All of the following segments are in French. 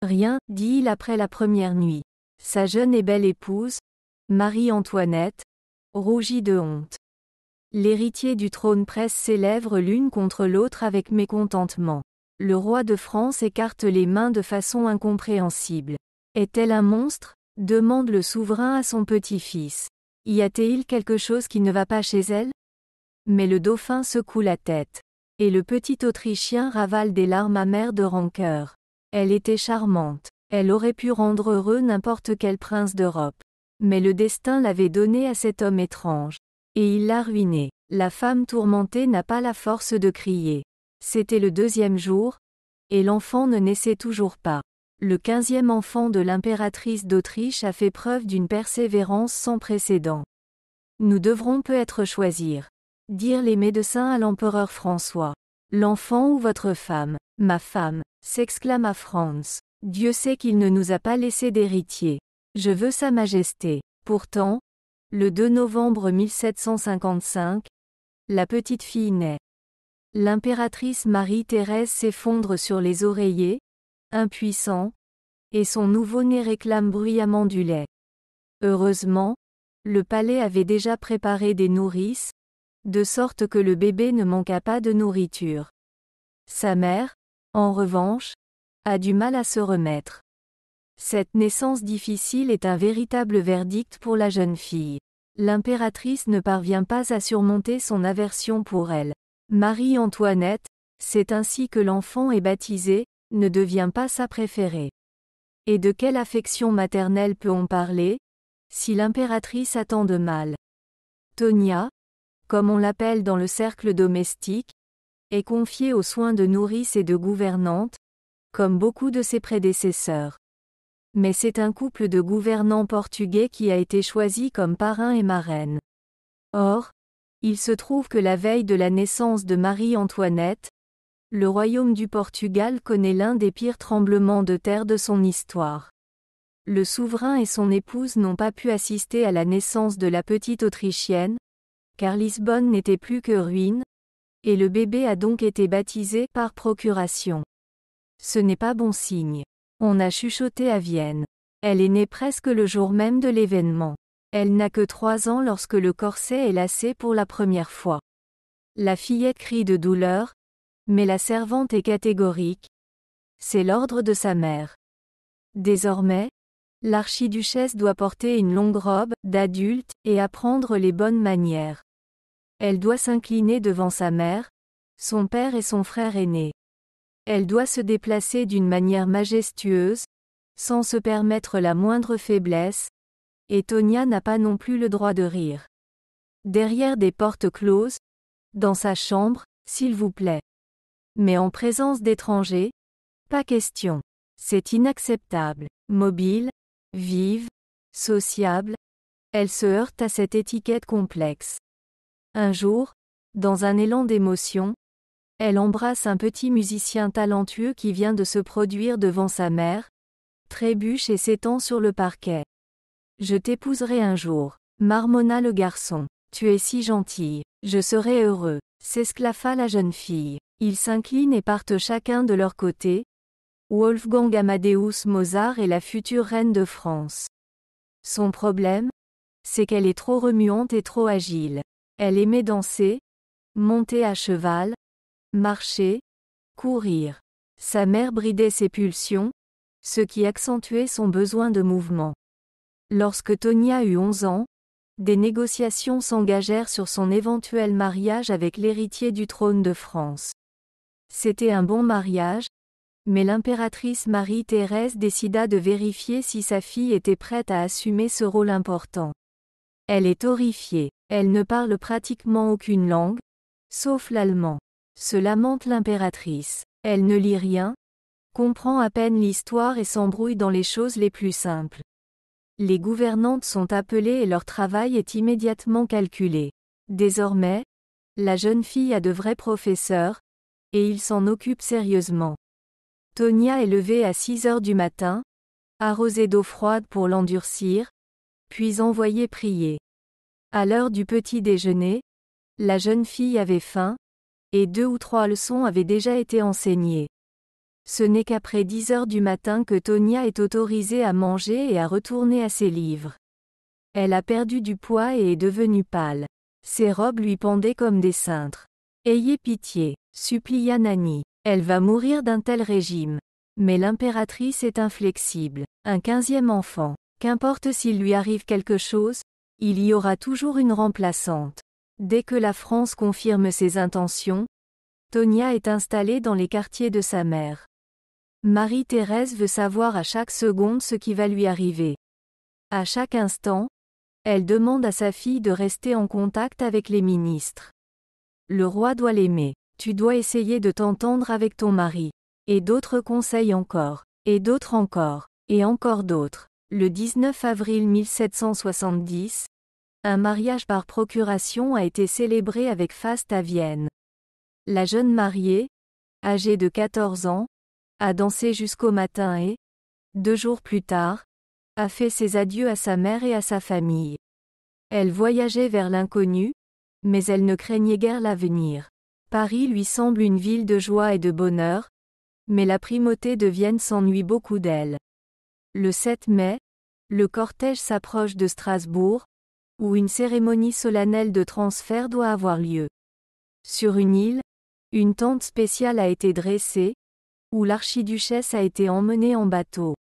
Rien, dit-il après la première nuit. Sa jeune et belle épouse, Marie-Antoinette, rougit de honte. L'héritier du trône presse ses lèvres l'une contre l'autre avec mécontentement. Le roi de France écarte les mains de façon incompréhensible. Est-elle un monstre ? Demande le souverain à son petit-fils. Y a-t-il quelque chose qui ne va pas chez elle ? Mais le dauphin secoue la tête. Et le petit Autrichien ravale des larmes amères de rancœur. Elle était charmante. Elle aurait pu rendre heureux n'importe quel prince d'Europe. Mais le destin l'avait donnée à cet homme étrange. Et il l'a ruinée. La femme tourmentée n'a pas la force de crier. C'était le 2e jour, et l'enfant ne naissait toujours pas. Le 15e enfant de l'impératrice d'Autriche a fait preuve d'une persévérance sans précédent. Nous devrons peut-être choisir, dirent les médecins à l'empereur François. L'enfant ou votre femme ? Ma femme, s'exclama Franz. Dieu sait qu'il ne nous a pas laissé d'héritier. Je veux Sa Majesté. Pourtant, le 2 novembre 1755, la petite fille naît. L'impératrice Marie-Thérèse s'effondre sur les oreillers, impuissant, et son nouveau-né réclame bruyamment du lait. Heureusement, le palais avait déjà préparé des nourrices, de sorte que le bébé ne manqua pas de nourriture. Sa mère, en revanche, a du mal à se remettre. Cette naissance difficile est un véritable verdict pour la jeune fille. L'impératrice ne parvient pas à surmonter son aversion pour elle. Marie-Antoinette, c'est ainsi que l'enfant est baptisé, ne devient pas sa préférée. Et de quelle affection maternelle peut-on parler, si l'impératrice a tant de mal ? Tonia, comme on l'appelle dans le cercle domestique, est confiée aux soins de nourrice et de gouvernante, comme beaucoup de ses prédécesseurs. Mais c'est un couple de gouvernants portugais qui a été choisi comme parrain et marraine. Or, il se trouve que la veille de la naissance de Marie-Antoinette, le royaume du Portugal connaît l'un des pires tremblements de terre de son histoire. Le souverain et son épouse n'ont pas pu assister à la naissance de la petite Autrichienne, car Lisbonne n'était plus que ruine, et le bébé a donc été baptisé par procuration. Ce n'est pas bon signe. On a chuchoté à Vienne. Elle est née presque le jour même de l'événement. Elle n'a que 3 ans lorsque le corset est lacé pour la première fois. La fillette crie de douleur, mais la servante est catégorique. C'est l'ordre de sa mère. Désormais, l'archiduchesse doit porter une longue robe d'adulte et apprendre les bonnes manières. Elle doit s'incliner devant sa mère, son père et son frère aîné. Elle doit se déplacer d'une manière majestueuse, sans se permettre la moindre faiblesse, et Tonia n'a pas non plus le droit de rire. Derrière des portes closes, dans sa chambre, s'il vous plaît. Mais en présence d'étrangers, pas question. C'est inacceptable. Mobile, vive, sociable, elle se heurte à cette étiquette complexe. Un jour, dans un élan d'émotion, elle embrasse un petit musicien talentueux qui vient de se produire devant sa mère, trébuche et s'étend sur le parquet. Je t'épouserai un jour, marmonna le garçon. Tu es si gentille, je serai heureux, s'esclaffa la jeune fille. Ils s'inclinent et partent chacun de leur côté. Wolfgang Amadeus Mozart est la future reine de France. Son problème, c'est qu'elle est trop remuante et trop agile. Elle aimait danser, monter à cheval, marcher, courir. Sa mère bridait ses pulsions, ce qui accentuait son besoin de mouvement. Lorsque Tonia eut 11 ans, des négociations s'engagèrent sur son éventuel mariage avec l'héritier du trône de France. C'était un bon mariage, mais l'impératrice Marie-Thérèse décida de vérifier si sa fille était prête à assumer ce rôle important. Elle est horrifiée, elle ne parle pratiquement aucune langue, sauf l'allemand. Se lamente l'impératrice. Elle ne lit rien, comprend à peine l'histoire et s'embrouille dans les choses les plus simples. Les gouvernantes sont appelées et leur travail est immédiatement calculé. Désormais, la jeune fille a de vrais professeurs, et ils s'en occupent sérieusement. Tonia est levée à 6 heures du matin, arrosée d'eau froide pour l'endurcir, puis envoyée prier. À l'heure du petit déjeuner, la jeune fille avait faim, et 2 ou 3 leçons avaient déjà été enseignées. Ce n'est qu'après 10 heures du matin que Tonia est autorisée à manger et à retourner à ses livres. Elle a perdu du poids et est devenue pâle. Ses robes lui pendaient comme des cintres. Ayez pitié, supplia Nanny. Elle va mourir d'un tel régime. Mais l'impératrice est inflexible. Un 15e enfant. Qu'importe s'il lui arrive quelque chose, il y aura toujours une remplaçante. Dès que la France confirme ses intentions, Tonia est installée dans les quartiers de sa mère. Marie-Thérèse veut savoir à chaque seconde ce qui va lui arriver. À chaque instant, elle demande à sa fille de rester en contact avec les ministres. Le roi doit l'aimer. Tu dois essayer de t'entendre avec ton mari. Et d'autres conseils encore. Et d'autres encore. Et encore d'autres. Le 19 avril 1770, un mariage par procuration a été célébré avec faste à Vienne. La jeune mariée, âgée de 14 ans, a dansé jusqu'au matin et, 2 jours plus tard, a fait ses adieux à sa mère et à sa famille. Elle voyageait vers l'inconnu, mais elle ne craignait guère l'avenir. Paris lui semble une ville de joie et de bonheur, mais la primauté de Vienne s'ennuie beaucoup d'elle. Le 7 mai, le cortège s'approche de Strasbourg, où une cérémonie solennelle de transfert doit avoir lieu. Sur une île, une tente spéciale a été dressée, où l'archiduchesse a été emmenée en bateau.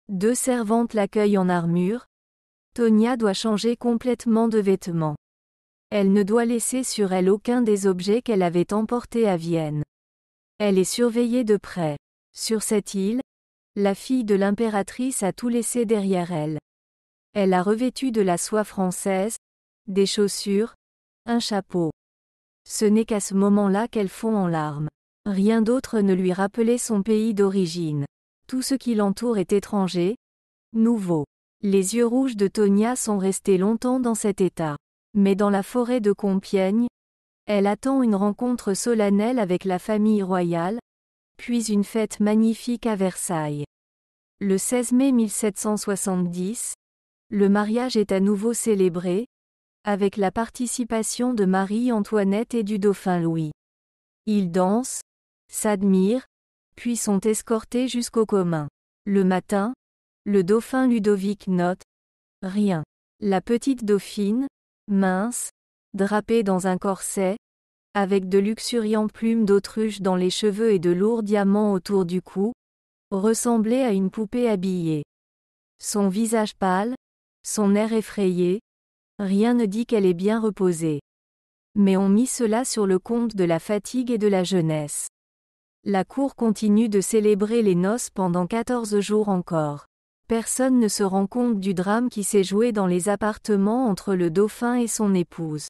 2 servantes l'accueillent en armure. Tonia doit changer complètement de vêtements. Elle ne doit laisser sur elle aucun des objets qu'elle avait emportés à Vienne. Elle est surveillée de près. Sur cette île, la fille de l'impératrice a tout laissé derrière elle. Elle a revêtu de la soie française, des chaussures, un chapeau. Ce n'est qu'à ce moment-là qu'elle fond en larmes. Rien d'autre ne lui rappelait son pays d'origine. Tout ce qui l'entoure est étranger, nouveau. Les yeux rouges de Tonia sont restés longtemps dans cet état. Mais dans la forêt de Compiègne, elle attend une rencontre solennelle avec la famille royale, puis une fête magnifique à Versailles. Le 16 mai 1770, le mariage est à nouveau célébré, avec la participation de Marie-Antoinette et du dauphin Louis. Ils dansent, s'admirent, puis sont escortés jusqu'au commun. Le matin, le dauphin Ludovic note « Rien ». La petite dauphine, mince, drapée dans un corset, avec de luxuriantes plumes d'autruche dans les cheveux et de lourds diamants autour du cou, ressemblait à une poupée habillée. Son visage pâle, son air effrayé, rien ne dit qu'elle est bien reposée. Mais on mit cela sur le compte de la fatigue et de la jeunesse. La cour continue de célébrer les noces pendant 14 jours encore. Personne ne se rend compte du drame qui s'est joué dans les appartements entre le dauphin et son épouse.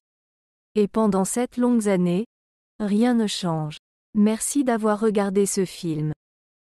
Et pendant 7 longues années, rien ne change. Merci d'avoir regardé ce film.